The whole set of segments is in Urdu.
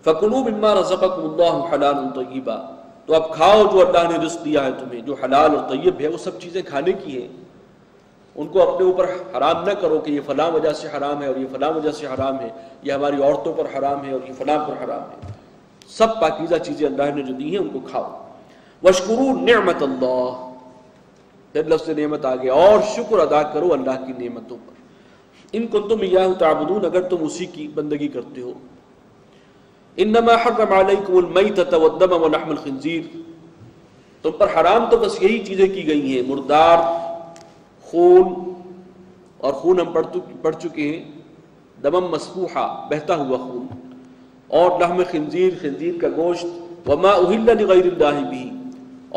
فَكُلُوا مِمَّا رَزَقَكُمُ اللَّهُ حَلَالًا طَيِّبًا، تو اب کھاؤ جو اللہ نے رزق دیا ہے تمہیں، جو حلال اور طیب ہے، وہ سب چیزیں کھانے کی ہیں۔ ان کو اپنے اوپر حرام نہ کرو کہ یہ فلاں وجہ سے حرام ہے اور یہ فلاں وجہ سے حرام ہے، یہ ہماری عورتوں پر حرام ہے اور یہ فلاں پر حرام ہے۔ سب پاکیزہ چیزیں اللہ نے جو دی ہیں ان کو کھاؤ۔ وَاشْكُرُوا نِعْمَةَ اللَّهِ، پھر لفظ نعمت آگے، اور شکر ادا کرو اللہ کی نعمتوں پر۔ ان کنتم ایاہ تعبدون، اگر تم اسی کی بندگی کرتے ہو۔ انما حرم علیکم المیتۃ والدم ولحم الخنزیر، تم پر حرام تو بس یہی چیزیں کی گئی ہیں، مردار، خون، اور خون ہم پڑھ چکے ہیں، دمم مسفوحہ، بہتا ہوا خون، اور لحم خنزیر، خنزیر کا گوشت، وما اہل لغیر اللہ بھی،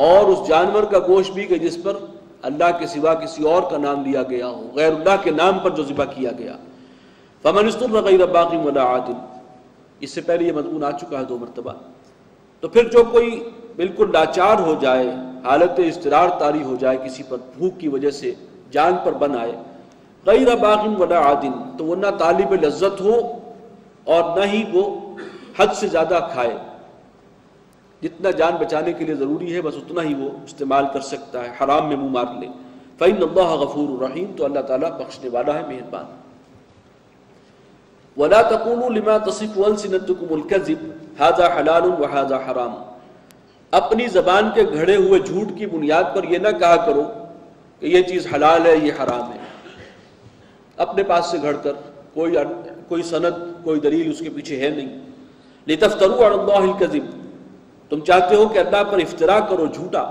اور اس جانور کا گوشت بھی کہ جس پر اللہ کے سوا کسی اور کا نام لیا گیا ہو، غیر اللہ کے نام پر جو ذبح کیا گیا۔ فمن اضطر غیر باغ ولا عاد، اس سے پہلے یہ مضمون آ چکا ہے 2 مرتبہ۔ تو پھر جو کوئی بالکل لاچار ہو جائے، حالت اضطرار طاری ہو جائے کسی پر، بھوک کی وجہ سے جان پر بن آئے، غیر باغ ولا عاد، تو وہ نہ طالب لذت ہو اور نہ ہی وہ حد سے زیادہ کھائے، جتنا جان بچانے کے لیے ضروری ہے بس اتنا ہی وہ استعمال کر سکتا ہے، حرام میں منہ مار لے۔ فإن اللہ غفور رحیم، تو اللہ تعالیٰ بخشنے والا ہے، مہربان۔ ولا تقولوا لما تصف ألسنتكم الكذب هذا حلال وهذا حرام، اپنی زبان کے گھڑے ہوئے جھوٹ کی بنیاد پر یہ نہ کہا کرو کہ یہ چیز حلال ہے یہ حرام ہے، اپنے پاس سے گھڑ کر، کوئی سند، کوئی دلیل اس کے پیچھے ہے نہیں۔ لتفتروا على الله الكذب، تم چاہتے ہو کہ اللہ پر افتراء کرو، جھوٹا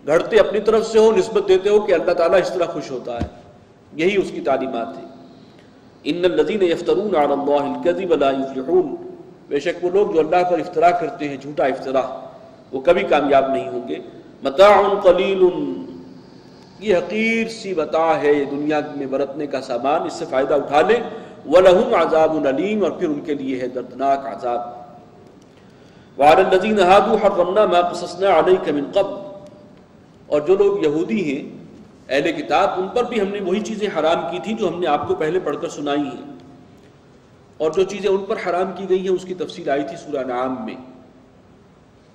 گھڑتے اپنی طرف سے ہو، نسبت دیتے ہو کہ اللہ تعالیٰ اس طرح خوش ہوتا ہے، یہی اس کی تعلیمات ہے۔ ان الذين يفترون على الله الكذب لا يفلحون، بے شک وہ لوگ جو اللہ پر افتراء کرتے ہیں، جھوٹا افتراء، وہ کبھی کامیاب نہیں ہوں گے۔ متاع قلیل، یہ حقیر سی متاع ہے، یہ دنیا میں برتنے کا سامان، اس سے فائدہ اٹھا لیں۔ وَلَهُمْ عَذَابٌ أَلِيمٌ، اور پھر ان کے لیے ہے دردناک عذاب۔ وَعَلَى الَّذِينَ هَادُوا حَرَّمْنَا مَا قَصَصْنَا عَلَيْكَ مِن قَبْلُ، اور جو لوگ یہودی ہیں، اہل کتاب، ان پر بھی ہم نے وہی چیزیں حرام کی تھیں جو ہم نے آپ کو پہلے پڑھ کر سنائی ہیں، اور جو چیزیں ان پر حرام کی گئی ہیں اس کی تفصیل آئی تھی سورہ انعام میں،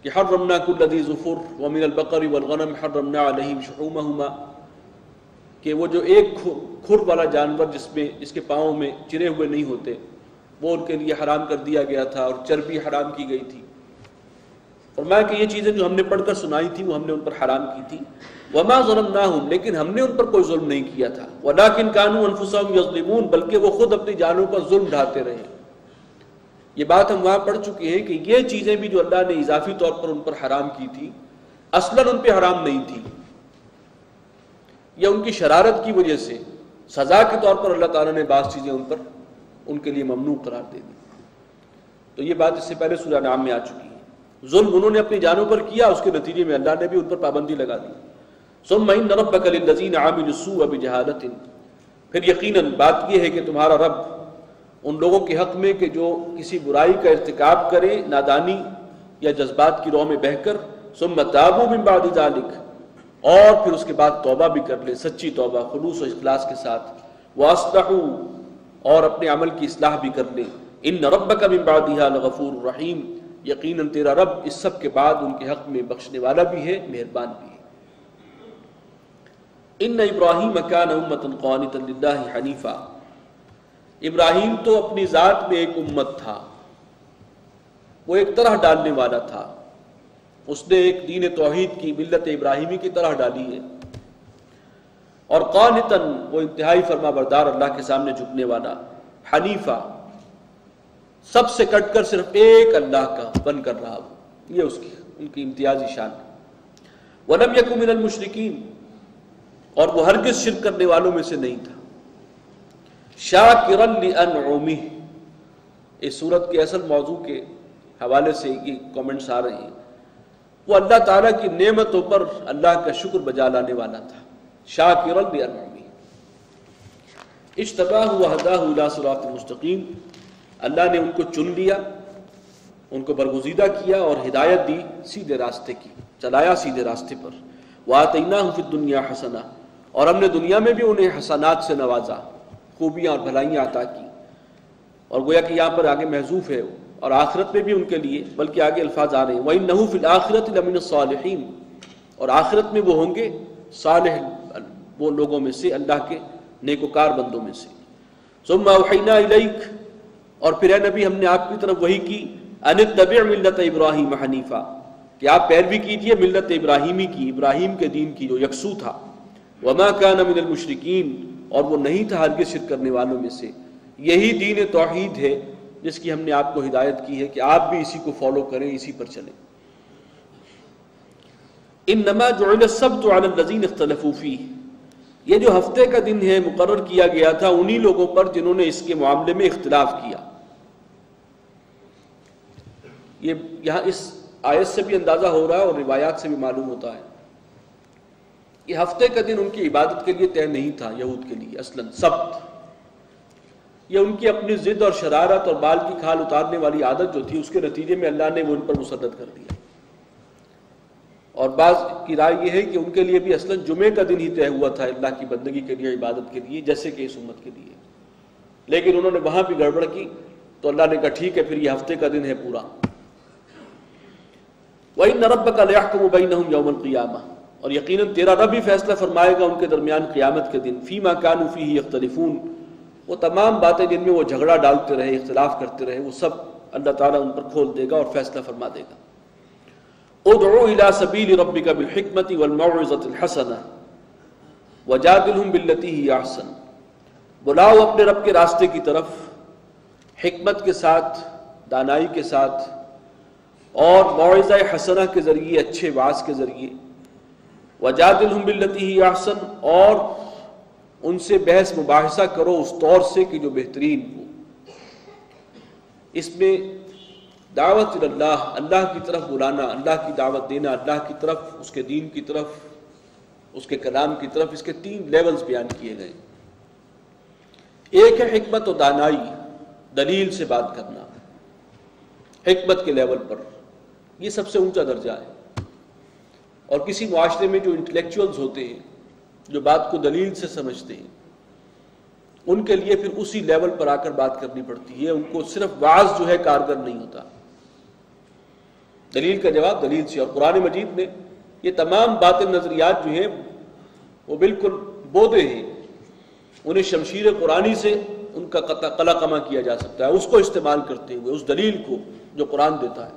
کہ حرمنا کل ذی ظفر ومن البقر والغنم حرمنا علیہم شحومہما، کہ وہ جو ایک کھر والا جانور جس کے پاؤں میں چرے ہوئے نہیں ہوتے، وہ ان کے لیے حرام کر دیا گیا تھا، اور چربی حرام کی گئی تھی۔ فرمایا کہ یہ چیزیں جو ہم نے پڑھ کر سنائی تھی وہ ہم نے ان پر حرام کی تھی۔ وما ظلمناہم، لیکن ہم نے ان پر کوئی ظلم نہیں کیا تھا۔ ولکن کانوا انفسہم یظلمون، بلکہ وہ خود اپنی جانوں پر ظلم ڈھاتے رہے۔ یہ بات ہم وہاں پڑھ چکے ہیں کہ یہ چیزیں بھی جو اللہ نے اضافی طور پر ان پر حرام کی تھی، اصلاً ان پہ حرام نہیں تھی، یا ان کی شرارت کی وجہ سے سزا کے طور پر اللہ تعالیٰ نے بعض چیزیں ان کے لیے ممنوع قرار دے دی۔ تو یہ بات اس سے پہلے سورہ انعام میں آ چکی ہے۔ ظلم انہوں نے اپنی جانوں پر کیا، اس کے نتیجے میں اللہ نے بھی ان پر پابندی لگا دی۔ ثم ان ربک للذین عملوا السوء بجہالۃ، پھر یقیناً بات یہ ہے کہ تمہارا رب ان لوگوں کے حق میں کہ جو کسی برائی کا ارتکاب کریں نادانی یا جذبات کی رو میں بہہ کر، ثم تابوا من بعد ذلک، اور پھر اس کے بعد توبہ بھی کر لیں، سچی توبہ، خلوص و اخلاص کے ساتھ، واصلحوا، اور اپنے عمل کی اصلاح بھی کر لیں، ان ربک من بعدها لغفور رحیم، یقیناً تیرا رب اس سب کے بعد ان کے حق میں بخشنے والا بھی ہے، مہربان بھی ہے۔ ان ابراہیم کان امۃ قانتا للہ حنیفا، ابراہیم تو اپنی ذات میں ایک امت تھا، وہ ایک طرح ڈالنے والا تھا، اس نے ایک دین توحید کی ملت ابراہیمی کی طرح ڈالی ہے، اور قانتا، وہ انتہائی فرما بردار اللہ کے سامنے جھکنے والا، حنیفا، سب سے کٹ کر صرف ایک اللہ کا بن کر رہا، یہ ان کی امتیازی شان ہے۔ وَلَمْ يَكُن مِّنَ الْمُشْرِكِينَ، اور وہ ہرگز شرک کرنے والوں میں سے نہیں تھا۔ شَاكِرًا لِأَنْعُمِهِ، اس سورت کے اصل موضوع کے حوالے سے یہ کامنٹس آ رہے ہیں، وہ اللہ تعالیٰ کی نعمتوں پر اللہ کا شکر بجا لانے والا تھا۔ شَاكِرًا لِأَنْعُمِهِ، اجتباہ وہداہ الی صراط مستقیم، اللہ نے ان کو چن لیا، ان کو برگزیدہ کیا اور ہدایت دی سیدھے راستے کی، چلایا سیدھے راستے پر۔ وَآتَيْنَاهُ فِي الدُّنْيَا حَسَنَةً، اور ہم نے دنیا میں بھی انہیں حسنات سے نوازا، خوبیاں اور بھلائیاں عطا کی۔ اور گویا کہ یہاں پر آگے محذوف ہے، اور آخرت میں بھی ان کے لیے، بلکہ آگے الفاظ آ رہے ہیں وَإِنَّهُ فِي الْآخِرَةِ لَمِنَ الصَّالِحِينَ، اور آخرت میں وہ ہوں گے صالح وہ لوگوں میں سے، اللہ کے نیکوکار بندوں میں سے۔ ثُمَّ أَوْحَيْنَا إِلَيْكَ، اور پھر اے نبی ہم نے آپ کی طرف وحی کی أَنِ اتَّبِعْ مِلَّةَ إِبْرَاهِيمَ حَنِيفًا، کہ آپ پیروی کیجئے ملت ابراہیمی کی، ابراہیم کے دین کی جو یکسو تھا۔ وَمَا كَانَ مِنَ الْمُشْرِكِينَ، اور وہ نہیں تھا ہرگز شرک کرنے والوں میں سے۔ یہی دین توحید ہے جس کی ہم نے آپ کو ہدایت کی ہے کہ آپ بھی اسی کو فالو کریں، اسی پر چلیں۔ انما جعل السبت على الذين اختلفوا فيه، یہ جو ہفتے کا دن ہے مقرر کیا گیا تھا انہی لوگوں پر جنہوں نے اس کے معاملے میں اختلاف کیا۔ یہ یہاں اس آیت سے بھی اندازہ ہو رہا ہے اور روایات سے بھی معلوم ہوتا ہے کہ ہفتے کا دن ان کی عبادت کے لیے طے نہیں تھا یہود کے لیے اصلاً سبت، یہ ان کی اپنی ضد اور شرارت اور بال کی کھال اتارنے والی عادت جو تھی اس کے نتیجے میں اللہ نے وہ ان پر مسلط کر دیا۔ اور بعض کی رائے یہ ہے کہ ان کے لیے بھی اصلاً جمعے کا دن ہی طے ہوا تھا اللہ کی بندگی کے لیے، عبادت کے لیے، جیسے کہ اس امت کے لیے، لیکن انہوں نے وہاں بھی گڑبڑ کی تو اللہ نے کہا ٹھیک ہے پھر یہ ہفتے کا دن ہے پورا۔ وَإِنَّ رَبَّكَ لَيَحْكُمُ بَيْنَهُمْ يَوْمَ الْقِيَامَةِ، اور یقیناً تیرا رب ہی فیصلہ فرمائے گا ان کے درمیان قیامت کے دن، فِيمَا كَانُوا فِيهِ يَخْتَلِفُونَ، وہ تمام باتیں جن میں وہ جھگڑا ڈالتے رہے، اختلاف کرتے رہے، وہ سب اللہ تعالیٰ ان پر کھول دے گا اور فیصلہ فرما دے گا۔ ادعو الى سبیل ربک بالحکمت والموعظۃ الحسنہ وجادلہم باللتی ہی احسن، بلاؤ اپنے رب کے راستے کی طرف حکمت کے ساتھ، دانائی کے ساتھ، اور موعظہ حسنہ کے ذریعے، اچھے وعظ کے ذریعے، وجادلہم باللتی ہی احسن، اور ان سے بحث مباحثہ کرو اس طور سے کہ جو بہترین ہو۔ اس میں دعوت اللہ، اللہ کی طرف بلانا، اللہ کی دعوت دینا، اللہ کی طرف، اس کے دین کی طرف، اس کے کلام کی طرف، اس کے 3 لیولز بیان کیے گئے۔ ایک ہے حکمت و دانائی، دلیل سے بات کرنا، حکمت کے لیول پر، یہ سب سے اونچا درجہ ہے۔ اور کسی معاشرے میں جو انٹلیکچوئلز ہوتے ہیں، جو بات کو دلیل سے سمجھتے ہیں، ان کے لیے پھر اسی لیول پر آ کر بات کرنی پڑتی ہے، ان کو صرف وعظ جو ہے کارگر نہیں ہوتا، دلیل کا جواب دلیل سے۔ اور قرآن مجید میں یہ تمام باطل نظریات جو ہیں وہ بالکل بودے ہیں، انہیں شمشیر قرآنی سے ان کا قلع قمع کیا جا سکتا ہے، اس کو استعمال کرتے ہوئے، اس دلیل کو جو قرآن دیتا ہے،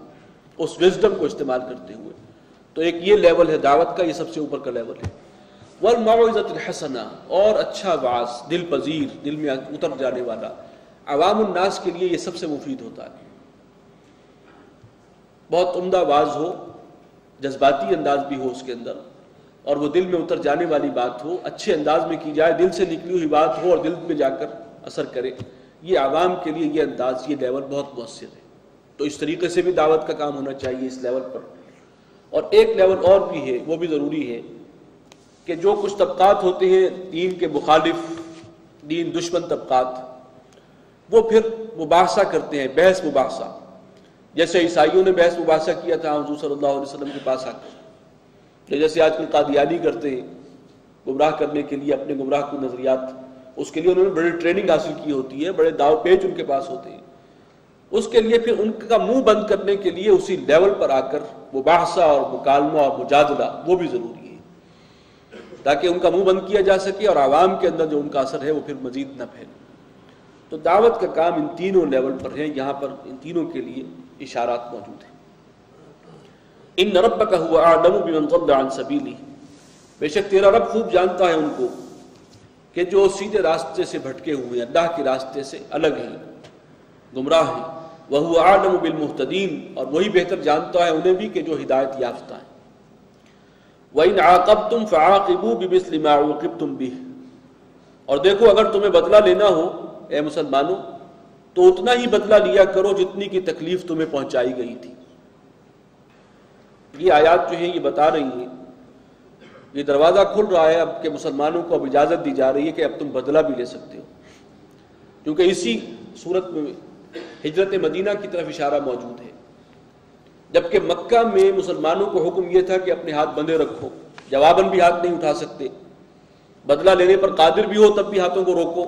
اس وزڈم کو استعمال کرتے ہوئے۔ تو ایک یہ لیول ہے دعوت کا، یہ سب سے اوپر کا لیول ہے۔ والموعظۃ الحسنہ، اور اچھا وعظ، دل پذیر، دل میں اتر جانے والا، عوام الناس کے لیے یہ سب سے مفید ہوتا ہے۔ بہت عمدہ وعظ ہو، جذباتی انداز بھی ہو اس کے اندر، اور وہ دل میں اتر جانے والی بات ہو، اچھے انداز میں کی جائے، دل سے نکلی ہوئی بات ہو اور دل میں جا کر اثر کرے، یہ عوام کے لیے یہ انداز، یہ لیول بہت مؤثر ہے۔ تو اس طریقے سے بھی دعوت کا کام ہونا چاہیے اس لیول پر۔ اور ایک لیول اور بھی ہے، وہ بھی ضروری ہے کہ جو کچھ طبقات ہوتے ہیں دین کے مخالف، دین دشمن طبقات، وہ پھر مباحثہ کرتے ہیں، بحث مباحثہ، جیسے عیسائیوں نے بحث مباحثہ کیا تھا حضور صلی اللہ علیہ وسلم کے پاس آ کر، جیسے آج کل قادیانی کرتے ہیں گمراہ کرنے کے لیے اپنے گمراہ کو نظریات، اس کے لیے انہوں نے بڑی ٹریننگ حاصل کی ہوتی ہے، بڑے داؤ پیچ ان کے پاس ہوتے ہیں، اس کے لیے پھر ان کا منہ بند کرنے کے لیے اسی لیول پر آ کر مباحثہ اور مکالمہ اور مجادلہ وہ بھی ضروری ہے، تاکہ ان کا منہ بند کیا جا سکے اور عوام کے اندر جو ان کا اثر ہے وہ پھر مزید نہ پھیلے۔ تو دعوت کا کام ان تینوں لیول پر ہے، یہاں پر ان تینوں کے لیے اشارات موجود ہیں۔ ان ربک هو اعلم بمن ضل عن سبیلہ، بے شک تیرا رب خوب جانتا ہے ان کو کہ جو سیدھے راستے سے بھٹکے ہوئے ہیں، اللہ کے راستے سے الگ ہیں، گمراہ ہیں۔ وهو اعلم بالمهتدین، اور وہی بہتر جانتا ہے انہیں بھی کہ جو ہدایت یافتہ ہیں۔ وَإِنْ عَاقَبْتُمْ فَعَاقِبُوا بِمِثْلِ مَا عُوقِبْتُمْ بِهِ، اور دیکھو اگر تمہیں بدلہ لینا ہو اے مسلمانوں تو اتنا ہی بدلہ لیا کرو جتنی کی تکلیف تمہیں پہنچائی گئی تھی۔ یہ آیات جو ہیں یہ بتا رہی ہیں، یہ دروازہ کھل رہا ہے اب کہ مسلمانوں کو اب اجازت دی جا رہی ہے کہ اب تم بدلہ بھی لے سکتے ہو، کیونکہ اسی صورت میں ہجرت مدینہ کی طرف اشارہ موجود ہے، جبکہ مکہ میں مسلمانوں کو حکم یہ تھا کہ اپنے ہاتھ بندھے رکھو، جواباً بھی ہاتھ نہیں اٹھا سکتے، بدلہ لینے پر قادر بھی ہو تب بھی ہاتھوں کو روکو،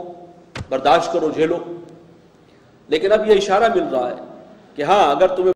برداشت کرو، جھیلو۔ لیکن اب یہ اشارہ مل رہا ہے کہ ہاں اگر تمہیں